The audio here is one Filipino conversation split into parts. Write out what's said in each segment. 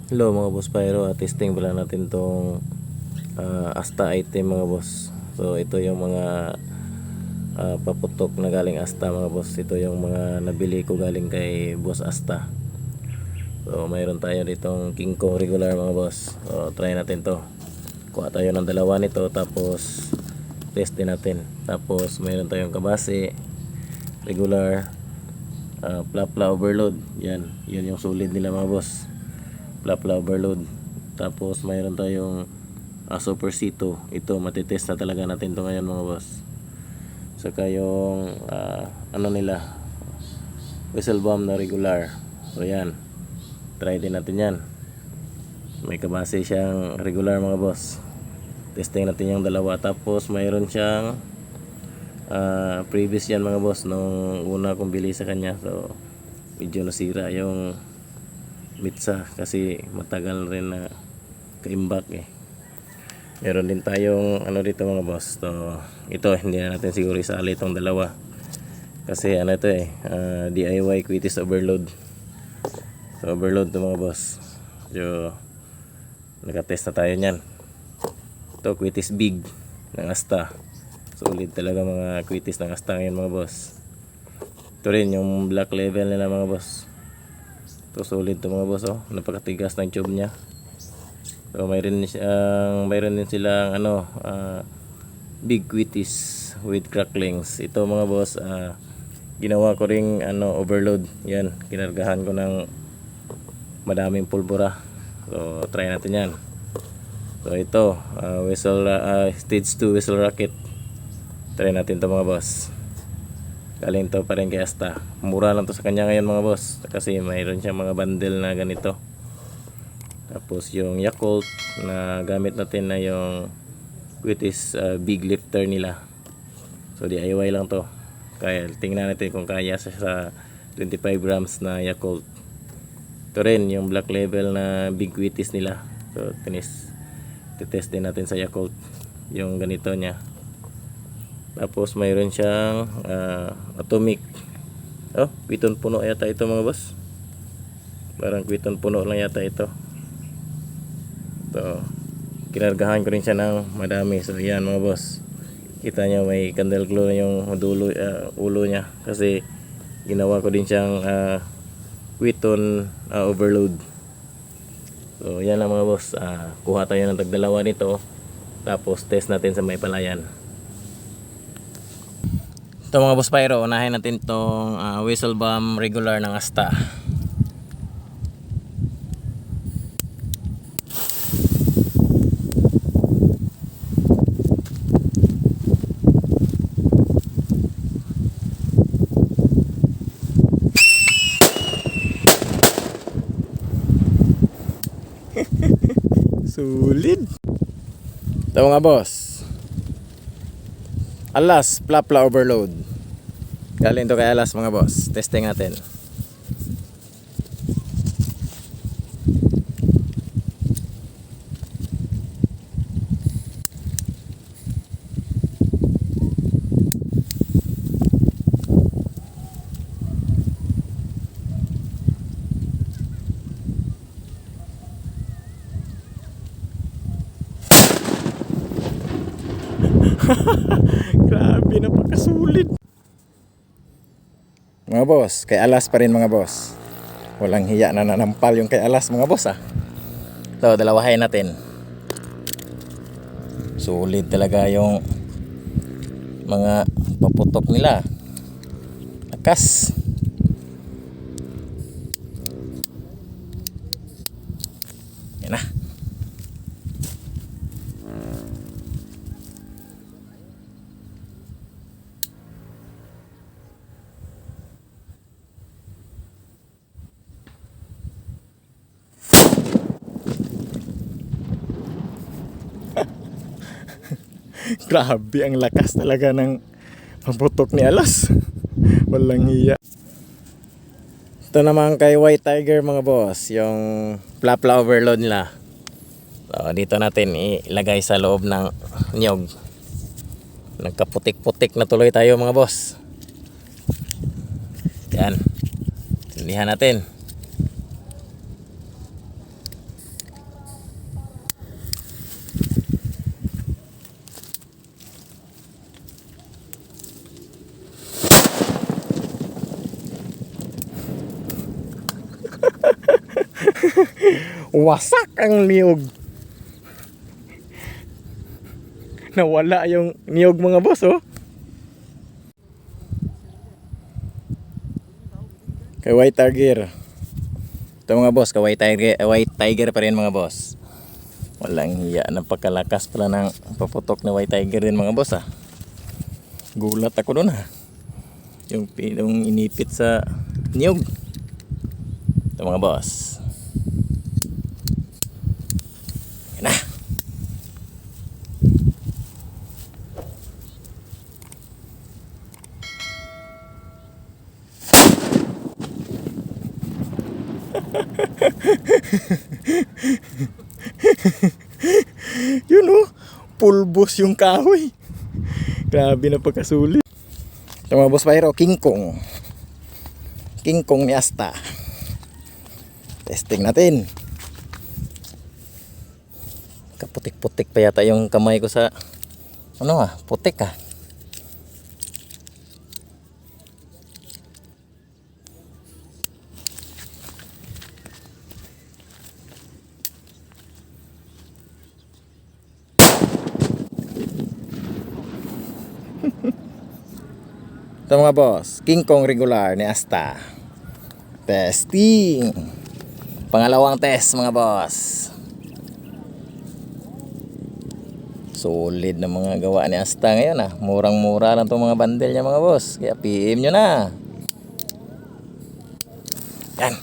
Hello mga boss Pyro, testing pala natin tong Asta item mga boss. So ito yung mga paputok na galing Asta mga boss. Ito yung mga nabili ko galing kay Boss Asta. So mayroon tayo ditong King Kong regular mga boss. So try natin to. Kuha tayo ng dalawa nito tapos test din natin. Tapos mayroon tayong kabase regular, Plapla overload. Yan yung sulit nila mga boss. Plapla overload. Tapos mayroon tayong Super C2. Ito matitest na talaga natin to ngayon mga boss. Saka yung ano nila, whistle bomb na regular. So yan, try din natin yan. May kabase siyang regular mga boss. Testing natin yung dalawa. Tapos mayroon siyang previous yan mga boss nung una kong bili sa kanya. So medyo nasira yung mitsa kasi matagal rin na kaimbak eh. Meron din tayong ano dito mga boss. So ito hindi na natin siguro isali itong dalawa kasi ano ito DIY quitis overload. So overload to mga boss. So nakatest na tayo nyan. Ito quitis big ng Asta. Solid talaga mga quitis ng Asta ngayon mga boss. Ito rin yung black level nila mga boss. Ito solid to mga boss, napakatigas ng tube niya. So mayroon din silang big quitis with cracklings. Ito mga boss, ginawa ko ring overload. Yan, kinargahan ko ng madaming pulbura. So try natin yan. So ito, stage 2 whistle rocket. Try natin to mga boss. Galing to pa rin kay Asta. Mura lang to sa kanya ngayon mga boss kasi mayroon siyang mga bundle na ganito. Tapos yung Yakult na gamit natin na yung quitis big lifter nila. So DIY lang to. Kaya tingnan natin kung kaya sa 25 grams na Yakult. Ito rin yung black level na big quitis nila. So titest din natin sa Yakult yung ganito niya. Tapos mayroon siyang atomic. Kwiton puno yata ito mga boss. Parang kwiton puno lang yata ito. Ito. Kinargahan ko rin siya ng madami. So yan mga boss. Kita nyo may candle glow na yung dulo, ulo niya. Kasi ginawa ko din siyang kwiton overload. So yan lang mga boss. Kuha tayo ng tagdalawa nito. Tapos test natin sa may palayan. Ito mga boss Pyro, unahin natin itong whistle bomb regular ng Asta. Sulit. Ito mga boss, Alas Plapla overload. Galing to kay Alas mga boss. Testing natin. Grabe, napakasulit. Mga boss, kay Alas pa rin mga boss. Walang hiya na nanampal yung kay Alas mga boss Ito, dalawahin natin. Sulit talaga yung mga paputok nila. Lakas. Yan na. Grabe ang lakas talaga ng paputok ni Alas. Walang hiya. Ito naman kay White Tiger mga boss, yung Plapla overload nila. So dito natin ilagay sa loob ng niyog. Nagkaputik-putik na tuloy tayo mga boss. Yan. Tindihan natin. Wasak ang niyog. Nawala yung niyog mga boss oh. Kay White Tiger. Ito mga boss, kay White Tiger pa rin mga boss. Walang hiya, napakalakas pala ng paputok na White Tiger din mga boss ah. Gulat ako doon ah. Yung inipit sa niyog. Ito mga boss. Yan na. Yun oh, pulbos yung kahoy. Grabe na pagkasulit. Ito mga boss Pyro, King Kong. King Kong ni Asta. Testing natin. Kaputik-putik pa yata yung kamay ko sa ano ah, putik ah. Ito mga boss, King Kong regular ni Asta. Testing. Pangalawang test mga boss. Solid na mga gawa ni Asta ngayon ah. Murang-mura lang itong mga bundle niya mga boss. Kaya PM nyo na. Yan.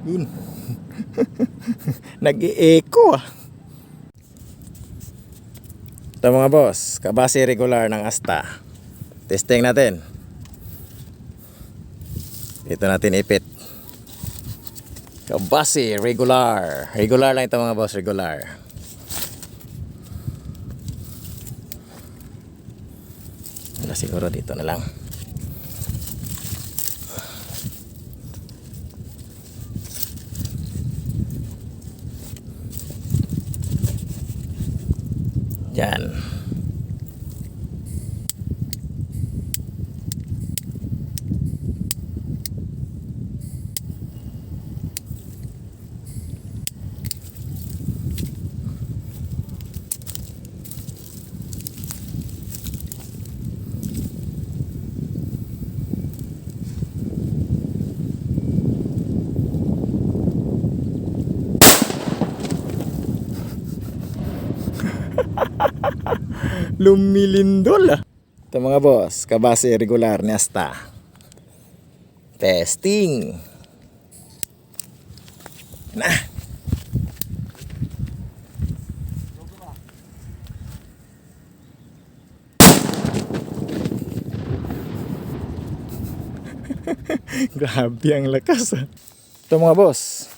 Yun. Nag-i-echo ah. Ito mga boss, kabase regular ng Asta. Testing natin. Dito natin ipit. Kabase regular. Regular lang ito mga boss, regular. Wala siguro dito na lang. Yan. Lumilindol ah. Ito mga boss, kabase regular ni Asta. Testing. Na. Grabe ang lakas ah. Ito mga boss,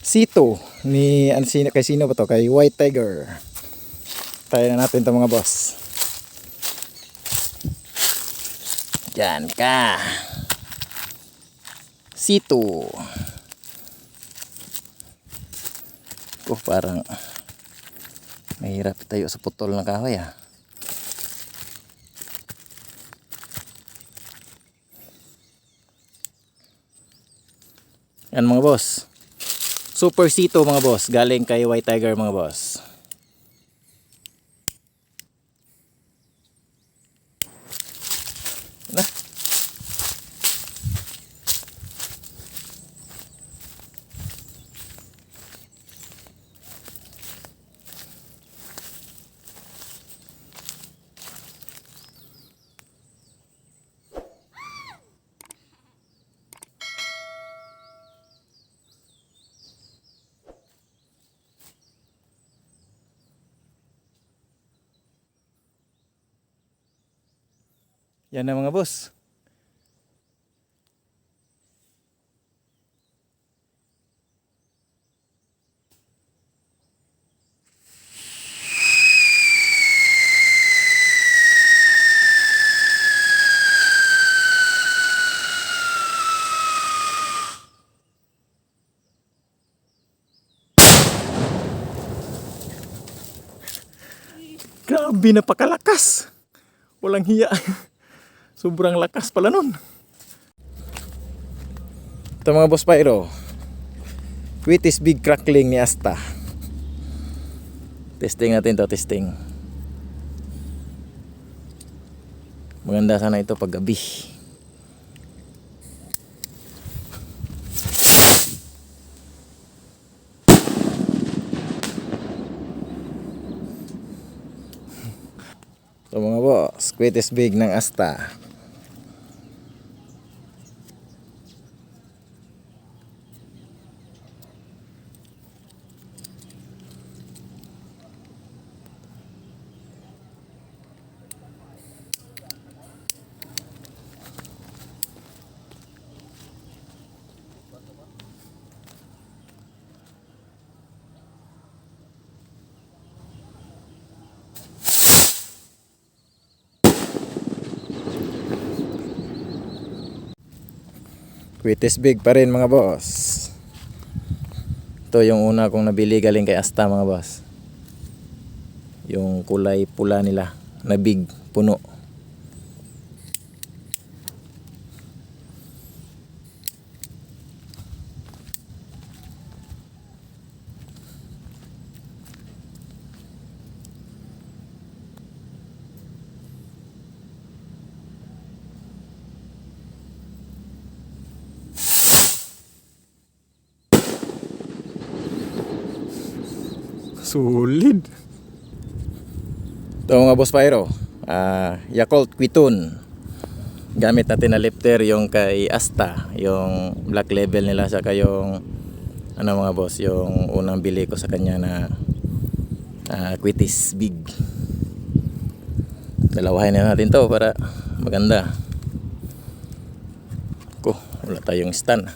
Sito ni kay sino ba to? Kay White Tiger. Tayo na natin ito mga boss. Diyan ka. Sito. Parang mahirap tayo sa putol ng kahoy ah. Yan mga boss. Super Sito mga boss. Galing kay White Tiger mga boss. Na. Yan na mga boss. Grabe, napakalakas. Walang hiya. Sobrang lakas pala nun. Ito mga boss Pyro. Quitis big crackling ni Asta. Testing natin to, testing. Maganda sana ito pag gabi. Ito mga boss, quitis big ng Asta. Quitis big pa rin mga boss. Ito yung una kong nabili galing kay Asta mga boss. Yung kulay pula nila na big puno. Solid. Ito mga boss Pyro, Yakult Quitun. Gamit natin na lifter yung kay Asta, yung black label nila, saka yung ano mga boss, yung unang bili ko sa kanya na Quitis big. Dalawahin na natin to para maganda. Wala tayong stand.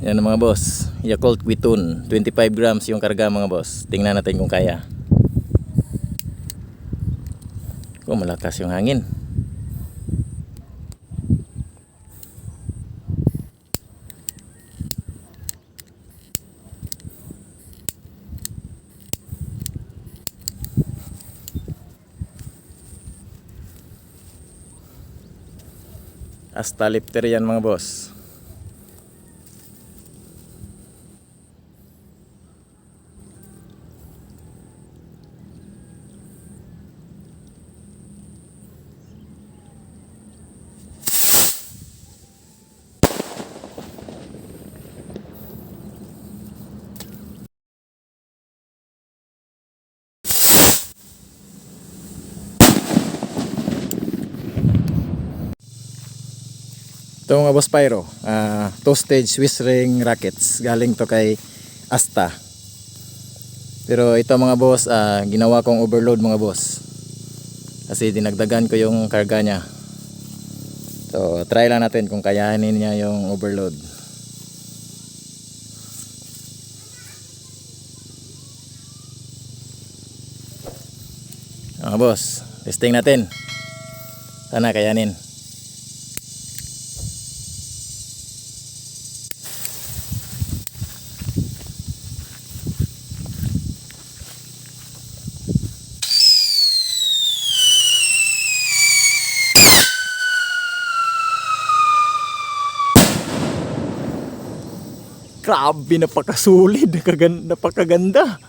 Yan mga boss, Yakult Quitun, 25 grams yung karga mga boss. Tingnan natin kung kaya. Malakas yung hangin. Asta lifter yan mga boss. Ito mga boss Pyro, 2-stage Swiss ring rackets, galing to kay Asta. Pero ito mga boss, ginawa kong overload mga boss, kasi dinagdagan ko yung karga nya. So try lang natin kung kayanin niya yung overload. Mga boss, testing natin, sana kayanin. Grabe, napakasulid, napakaganda.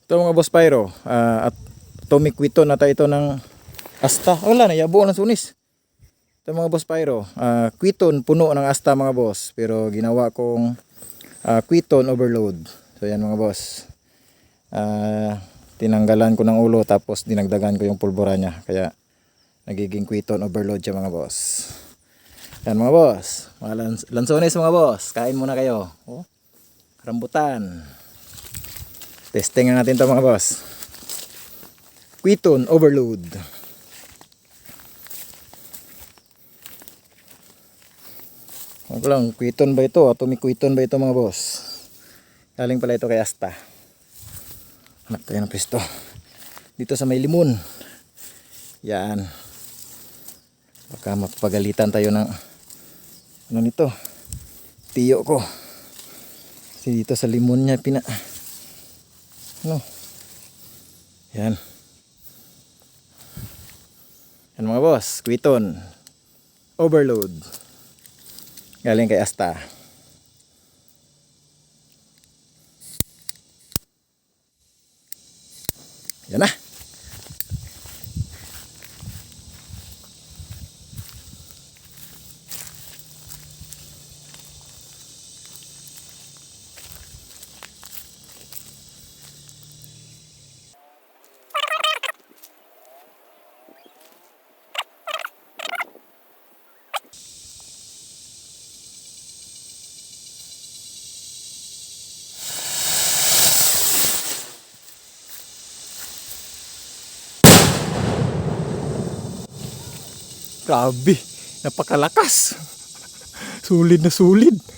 Ito mga boss Pyro, at Atomic Quitun na ito ng Asta. Wala na, yabo ng sunis. Ito mga boss Pyro, Quitun puno ng Asta mga boss, pero ginawa kong Quitun overload. So yan mga boss, tinanggalan ko ng ulo tapos dinagdagan ko yung pulbura nya, kaya nagiging Quitun overload siya mga boss. Yan mga boss, mga lansones mga boss, kain muna kayo. Rambutan. Testing na natin to mga boss. Quitun overload. Ano lang, Quitun ba ito? Atomic Quitun ba ito mga boss? Galing pala ito kay Asta. Hanap tayo ng pwesto. Dito sa may limon. Yan. Baka mapagalitan tayo ng ano nito. Tiyo ko. Kasi dito sa limon niya Yan. Yan mga boss. Kwiton. Overload. Galing kay Asta. Yan na. Grabe, napakalakas. Sulid na sulid.